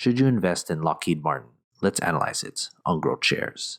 Should you invest in Lockheed Martin? Let's analyze it on GrowthShares.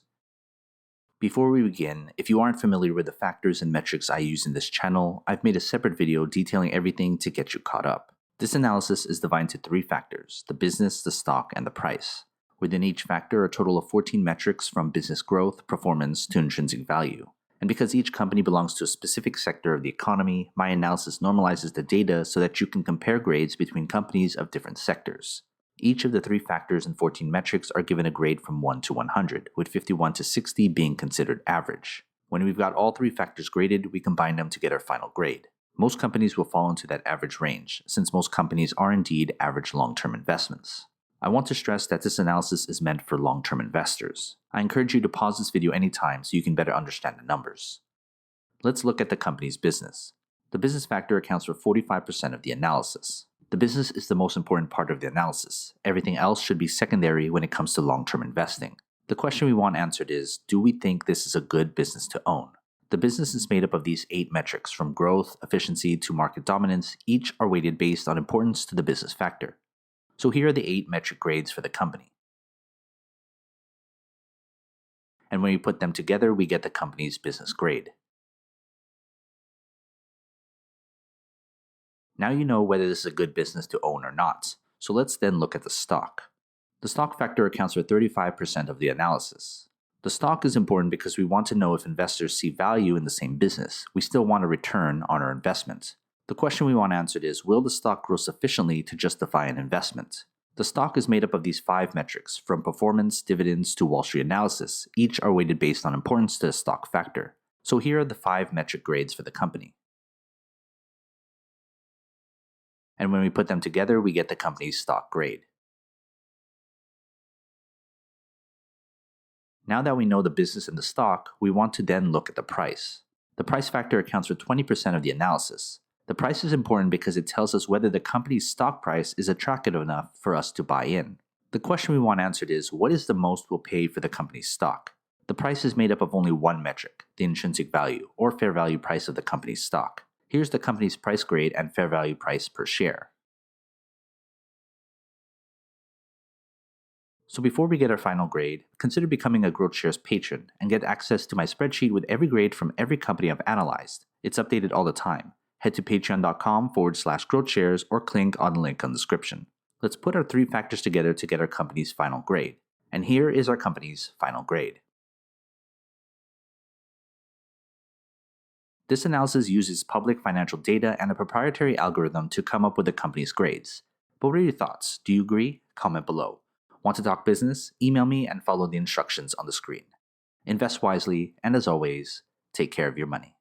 Before we begin, if you aren't familiar with the factors and metrics I use in this channel, I've made a separate video detailing everything to get you caught up. This analysis is divided into 3 factors: the business, the stock, and the price. Within each factor, a total of 14 metrics from business growth, performance, to intrinsic value. And because each company belongs to a specific sector of the economy, my analysis normalizes the data so that you can compare grades between companies of different sectors. Each of the 3 factors and 14 metrics are given a grade from 1 to 100, with 51 to 60 being considered average. When we've got all 3 factors graded, we combine them to get our final grade. Most companies will fall into that average range, since most companies are indeed average long-term investments. I want to stress that this analysis is meant for long-term investors. I encourage you to pause this video anytime so you can better understand the numbers. Let's look at the company's business. The business factor accounts for 45% of the analysis. The business is the most important part of the analysis. Everything else should be secondary when it comes to long-term investing. The question we want answered is, do we think this is a good business to own? The business is made up of these 8 metrics, from growth, efficiency, to market dominance. Each are weighted based on importance to the business factor. So here are the 8 metric grades for the company. And when we put them together, we get the company's business grade. Now you know whether this is a good business to own or not. So let's then look at the stock. The stock factor accounts for 35% of the analysis. The stock is important because we want to know if investors see value in the same business. We still want a return on our investment. The question we want answered is, will the stock grow sufficiently to justify an investment? The stock is made up of these 5 metrics, from performance, dividends, to Wall Street analysis. Each are weighted based on importance to the stock factor. So here are the 5 metric grades for the company. And when we put them together, we get the company's stock grade. Now that we know the business and the stock, we want to then look at the price. The price factor accounts for 20% of the analysis. The price is important because it tells us whether the company's stock price is attractive enough for us to buy in. The question we want answered is, what is the most we'll pay for the company's stock? The price is made up of only one metric, the intrinsic value, or fair value price of the company's stock. Here's the company's price grade and fair value price per share. So before we get our final grade, consider becoming a GrowthShares patron and get access to my spreadsheet with every grade from every company I've analyzed. It's updated all the time. Head to patreon.com/GrowthShares or click on the link in the description. Let's put our 3 factors together to get our company's final grade. And here is our company's final grade. This analysis uses public financial data and a proprietary algorithm to come up with the company's grades. But what are your thoughts? Do you agree? Comment below. Want to talk business? Email me and follow the instructions on the screen. Invest wisely, and as always, take care of your money.